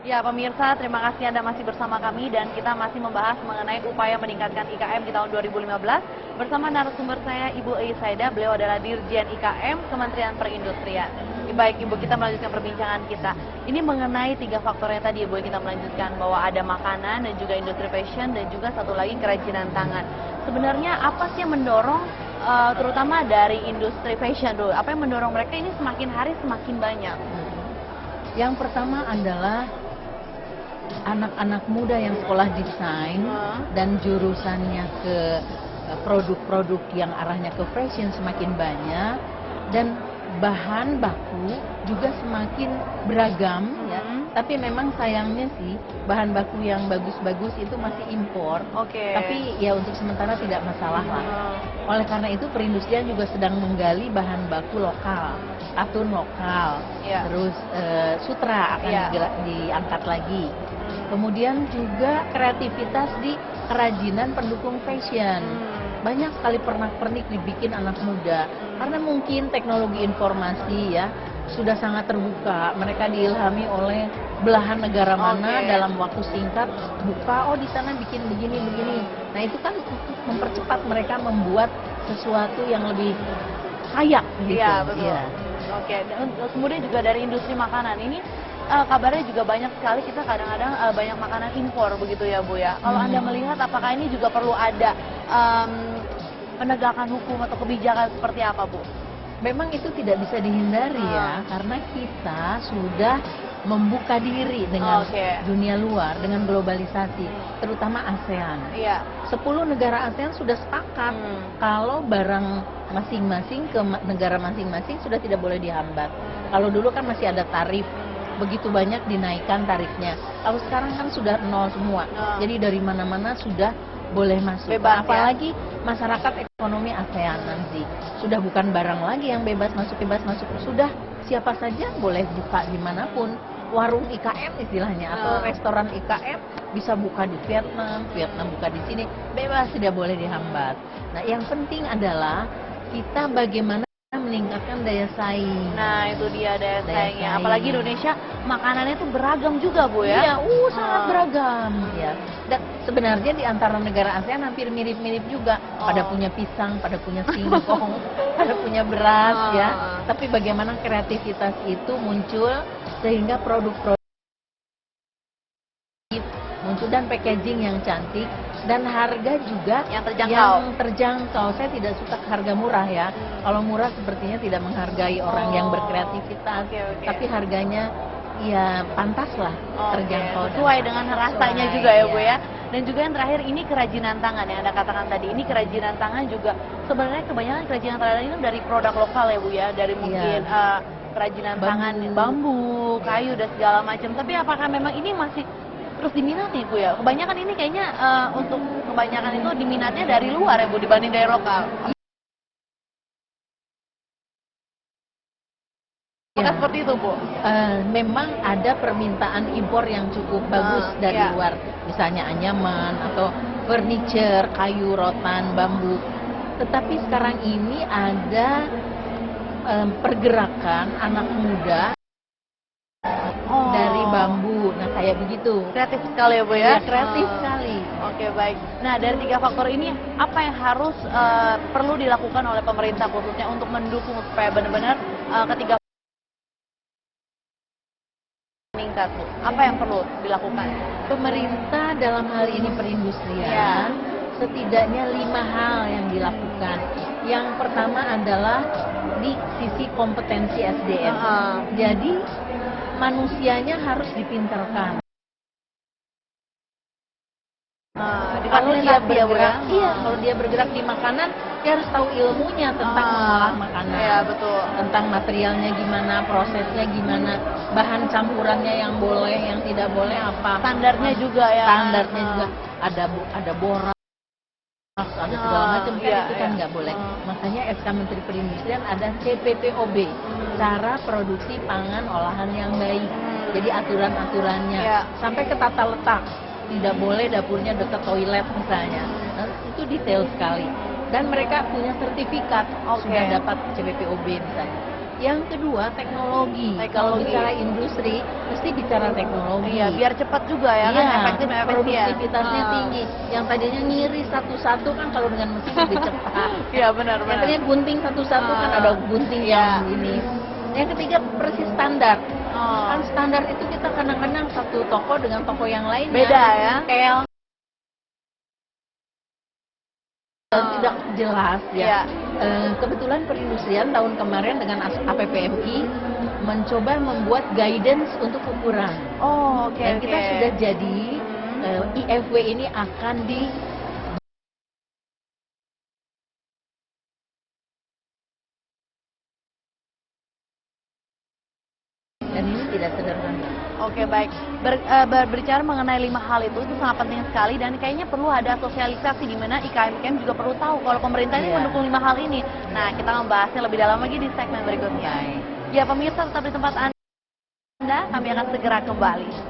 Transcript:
Ya, pemirsa, terima kasih Anda masih bersama kami dan kita masih membahas mengenai upaya meningkatkan IKM di tahun 2015 bersama narasumber saya Ibu Eisaida. Beliau adalah Dirjen IKM Kementerian Perindustrian. Baik, Ibu, kita melanjutkan perbincangan kita. Ini mengenai 3 faktornya tadi, Ibu, kita melanjutkan bahwa ada makanan dan juga industri fashion dan juga satu lagi kerajinan tangan. Sebenarnya apa sih yang mendorong, terutama dari industri fashion dulu, apa yang mendorong mereka ini semakin hari semakin banyak? Yang pertama adalah anak-anak muda yang sekolah desain dan jurusannya ke produk-produk yang arahnya ke fashion semakin banyak, dan bahan baku juga semakin beragam ya. Tapi memang sayangnya sih bahan baku yang bagus-bagus itu masih impor. Tapi ya untuk sementara tidak masalah lah. Oleh karena itu perindustrian juga sedang menggali bahan baku lokal, katun lokal, terus sutra akan diangkat lagi. Kemudian juga kreativitas di kerajinan pendukung fashion. Banyak sekali pernak-pernik dibikin anak muda. Karena mungkin teknologi informasi ya sudah sangat terbuka. Mereka diilhami oleh belahan negara mana dalam waktu singkat buka, oh di sana bikin begini. Nah itu kan mempercepat mereka membuat sesuatu yang lebih layak gitu. Iya, betul. Dan kemudian juga dari industri makanan ini kabarnya juga banyak sekali kita kadang-kadang banyak makanan impor begitu ya, Bu ya. Kalau Anda melihat apakah ini juga perlu ada penegakan hukum atau kebijakan seperti apa, Bu? Memang itu tidak bisa dihindari ya, karena kita sudah membuka diri dengan dunia luar, dengan globalisasi, terutama ASEAN. 10 negara ASEAN sudah sepakat kalau barang masing-masing ke negara masing-masing sudah tidak boleh dihambat. Kalau dulu kan masih ada tarif, begitu banyak dinaikkan tarifnya. Kalau sekarang kan sudah nol semua, jadi dari mana-mana sudah boleh masuk. Bebas, apalagi masyarakat ekonomi ASEAN nanti sudah bukan barang lagi yang bebas masuk, sudah siapa saja boleh buka dimanapun. Warung IKM istilahnya atau restoran IKM bisa buka di Vietnam buka di sini, bebas, tidak boleh dihambat. Nah yang penting adalah kita bagaimana meningkatkan daya saing. Nah itu dia daya saingnya. Apalagi Indonesia makanannya itu beragam juga, Bu ya. Iya, sangat beragam ya. Dan sebenarnya di antara negara ASEAN hampir mirip-mirip juga. Pada punya pisang, pada punya singkong, pada punya beras ya. Tapi bagaimana kreativitas itu muncul sehingga produk-produk muncul dan packaging yang cantik dan harga juga yang terjangkau. Saya tidak suka harga murah ya. Kalau murah sepertinya tidak menghargai orang yang berkreativitas. Tapi harganya ya pantas lah, terjangkau. Sesuai dengan rasanya juga ya, Bu ya. Dan juga yang terakhir ini kerajinan tangan yang Anda katakan tadi. Ini kerajinan tangan juga sebenarnya kebanyakan kerajinan tangan itu dari produk lokal ya, Bu ya. Dari mungkin kerajinan tangan bambu, kayu dan segala macam. Tapi apakah memang ini masih terus diminati, Bu ya? Kebanyakan ini kayaknya untuk kebanyakan itu diminatnya dari luar ya, Bu, dibanding dari lokal. Apakah seperti itu, Bu? Memang ada permintaan impor yang cukup bagus dari luar, misalnya anyaman atau furniture, kayu, rotan, bambu. Tetapi sekarang ini ada pergerakan anak muda dari bambu. Nah kayak begitu. Kreatif sekali ya, Bu ya? Kreatif sekali. Oke, baik. Nah dari 3 faktor ini apa yang harus perlu dilakukan oleh pemerintah khususnya untuk mendukung supaya benar-benar ketiga meningkat, Bu? Apa yang perlu dilakukan? Pemerintah dalam hal ini perindustrian setidaknya 5 hal yang dilakukan. Yang pertama adalah di sisi kompetensi SDM. Jadi manusianya harus dipintarkan. Kalau dia bergerak, kalau dia bergerak di makanan, dia harus tahu ilmunya tentang mengolah makanan. Iya, betul. Tentang materialnya gimana, prosesnya gimana, bahan campurannya yang boleh, yang tidak boleh apa. Standarnya juga ya. Standarnya juga ada borak, ada segala macam kan itu kan nggak boleh. Makanya SK Menteri Perindustrian ada CPPOB, cara produksi pangan olahan yang baik. Jadi aturan-aturannya sampai ke tata letak. Tidak boleh dapurnya dekat toilet misalnya. Nah, itu detail sekali. Dan mereka punya sertifikat sudah dapat CPPOB misalnya. Yang kedua teknologi. Kalau Teknologi. bicara industri, mesti bicara teknologi. Iya, biar cepat juga ya kan, Iya, efektif dan efisien. produktivitasnya tinggi. Yang tadinya ngiri satu-satu kan kalau dengan mesin lebih cepat. Iya, benar, Yang benar. tadinya gunting satu-satu kan ada gunting Iya. yang ini. Yang ketiga persis standar. Oh. Kan standar itu kita kadang-kadang satu toko dengan toko yang lainnya Beda ya. kayak tidak jelas ya. Iya. Kebetulan perindustrian tahun kemarin dengan APPMI mencoba membuat guidance untuk ukuran. Oh, oke, Dan kita oke. sudah jadi IFW ini akan di dan ini tidak sederhana. Oke, baik. Berbicara mengenai 5 hal itu sangat penting sekali dan kayaknya perlu ada sosialisasi di mana IKM juga perlu tahu kalau pemerintah ini Iya. mendukung 5 hal ini. Nah, kita membahasnya lebih dalam lagi di segmen berikutnya. Baik. Ya, pemirsa tetap di tempat Anda, kami akan segera kembali.